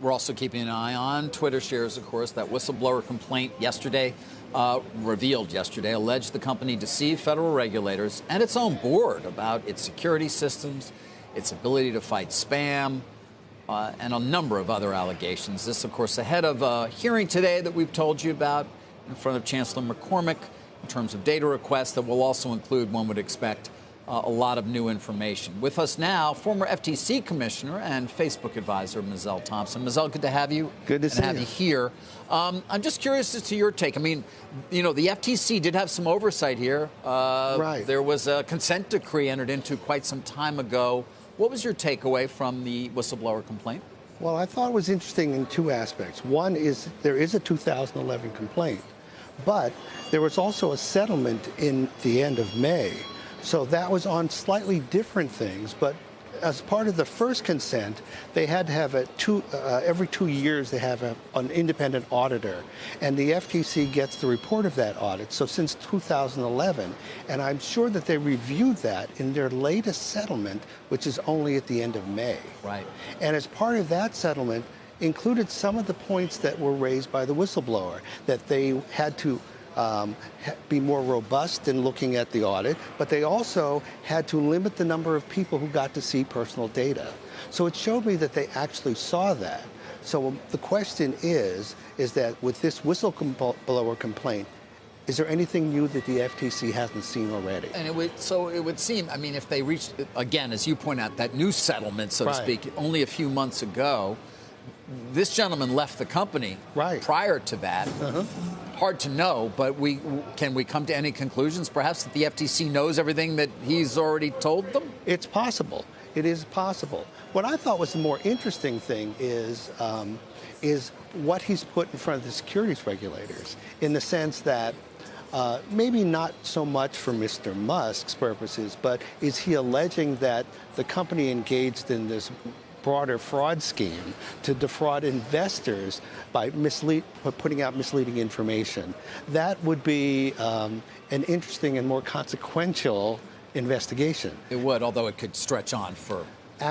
We're also keeping an eye on Twitter shares, of course. That whistleblower complaint yesterday, revealed yesterday, alleged the company deceived federal regulators and its own board about its security systems, its ability to fight spam, and a number of other allegations. This, of course, ahead of a hearing today that we've told you about in front of Chancellor McCormick in terms of data requests that will also include, one would expect, a lot of new information. With us now, former FTC commissioner and Facebook advisor, Mizelle Thompson. Mizelle, good to have you. Good to see you here. I'm just curious as to your take. I mean, you know, the FTC did have some oversight here. Right. There was a consent decree entered into quite some time ago. What was your takeaway from the whistleblower complaint? Well, I thought it was interesting in two aspects. One is there is a 2011 complaint, but there was also a settlement in the end of May. So that was on slightly different things, but as part of the first consent, they had to have every 2 years they have an independent auditor, and the FTC gets the report of that audit. So since 2011, and I'm sure that they reviewed that in their latest settlement, which is only at the end of May. Right. And as part of that settlement, included some of the points that were raised by the whistleblower, that they had to be more robust in looking at the audit, but they also had to limit the number of people who got to see personal data. So it showed me that they actually saw that. So the question is that with this whistleblower complaint, is there anything new that the FTC hasn't seen already? And it would seem, I mean, if they reached, again, as you point out, that new settlement, so to speak, only a few months ago, this gentleman left the company prior to that. Hard to know, but can we come to any conclusions, perhaps, that the FTC knows everything that he's already told them? It's possible. It is possible. What I thought was the more interesting thing is what he's put in front of the securities regulators, in the sense that maybe not so much for Mr. Musk's purposes, but is he alleging that the company engaged in this broader fraud scheme to defraud investors by putting out misleading information? That would be an interesting and more consequential investigation. It would, although it could stretch on for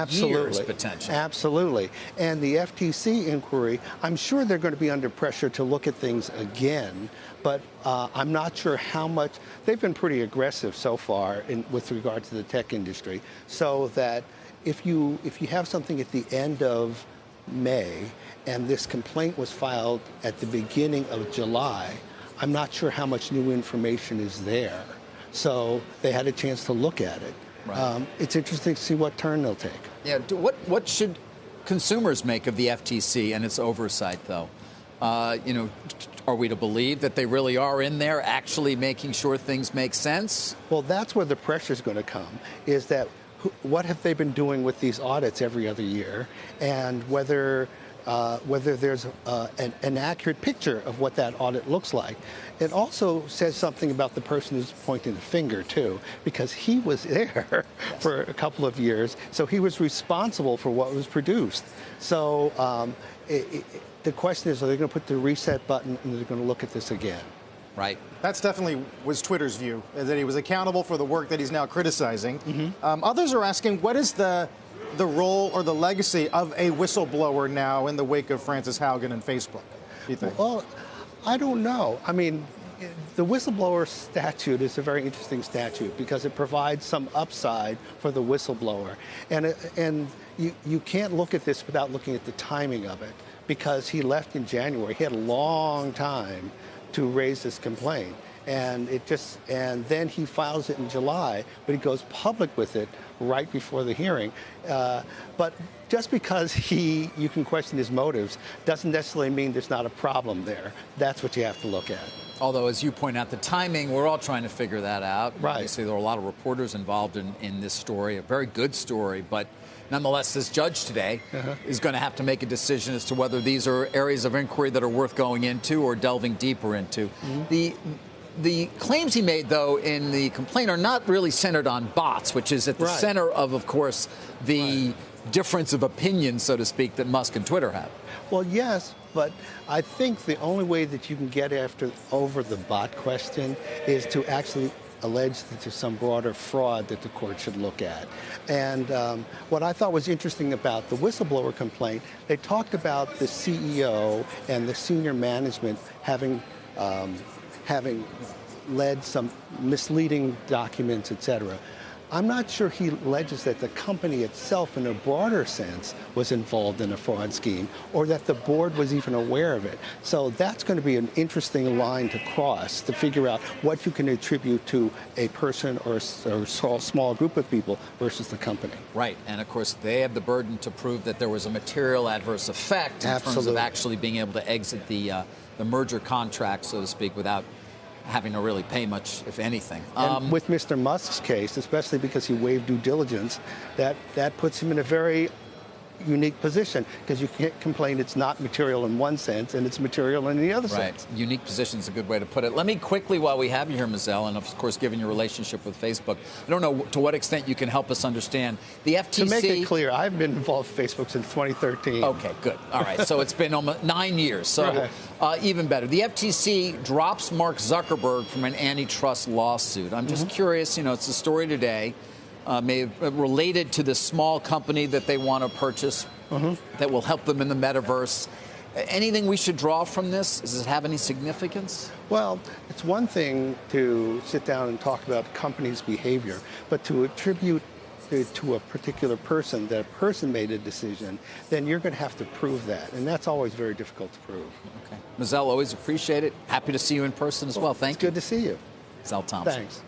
years, potentially. Absolutely. And the FTC inquiry, I'm sure they're going to be under pressure to look at things again, but I'm not sure how much. They've been pretty aggressive so far with regard to the tech industry, so that if you have something at the end of May and this complaint was filed at the beginning of July, I'm not sure how much new information is there. So they had a chance to look at it. Right. It's interesting to see what turn they'll take. Yeah. What should consumers make of the FTC and its oversight, though? You know, are we to believe that they really are in there actually making sure things make sense? Well, that's where the pressure is going to come, is that what have they been doing with these audits every other year, and whether there's an accurate picture of what that audit looks like. It also says something about the person who's pointing the finger, too, because he was there for a couple of years, so he was responsible for what was produced. So the question is, are they going to put the reset button and they're going to look at this again? Right. That's definitely was Twitter's view, that he was accountable for the work that he's now criticizing. Others are asking, what is the role or the legacy of a whistleblower now in the wake of Frances Haugen and Facebook, do you think? Well, I don't know. I mean, the whistleblower statute is a very interesting statute because it provides some upside for the whistleblower. And you can't look at this without looking at the timing of it, because he left in January. He had a long time to raise this complaint, and then he files it in July, but he goes public with it right before the hearing. But just because you can question his motives doesn't necessarily mean there's not a problem there. That's what you have to look at. Although, as you point out, the timing, we're all trying to figure that out. Right. Obviously, there are a lot of reporters involved in this story, a very good story, but nonetheless, this judge today is going to have to make a decision as to whether these are areas of inquiry that are worth going into or delving deeper into. The claims he made, though, in the complaint are not really centered on bots, which is at the center of course, the difference of opinion, so to speak, that Musk and Twitter have. Well, yes, but I think the only way that you can get over the bot question is to actually alleged that there's some broader fraud that the court should look at. And what I thought was interesting about the whistleblower complaint, they talked about the CEO and the senior management having led some misleading documents, et cetera. I'm not sure he alleges that the company itself, in a broader sense, was involved in a fraud scheme, or that the board was even aware of it. So that's going to be an interesting line to cross to figure out what you can attribute to a person or a small group of people versus the company. Right, and of course they have the burden to prove that there was a material adverse effect in terms of actually being able to exit the merger contract, so to speak, without having to really pay much, if anything. And with Mr. Musk's case, especially because he waived due diligence, that puts him in a very unique position, because you can't complain it's not material in one sense and it's material in the other sense. Right. Unique position is a good way to put it. Let me quickly, while we have you here, Mizell, and of course, given your relationship with Facebook, I don't know to what extent you can help us understand the FTC. To make it clear, I've been involved with Facebook since 2013. Okay, good. All right. So it's been almost 9 years. So even better. The FTC drops Mark Zuckerberg from an antitrust lawsuit. I'm just curious, it's a story today. Related to this small company that they want to purchase that will help them in the metaverse. Anything we should draw from this? Does it have any significance? Well, it's one thing to sit down and talk about companies' behavior, but to attribute it to a particular person, that a person made a decision, then you're going to have to prove that. And that's always very difficult to prove. Okay. Mizell, always appreciate it. Happy to see you in person as well. Thank you. It's good to see you. Mizell Thompson. Thanks.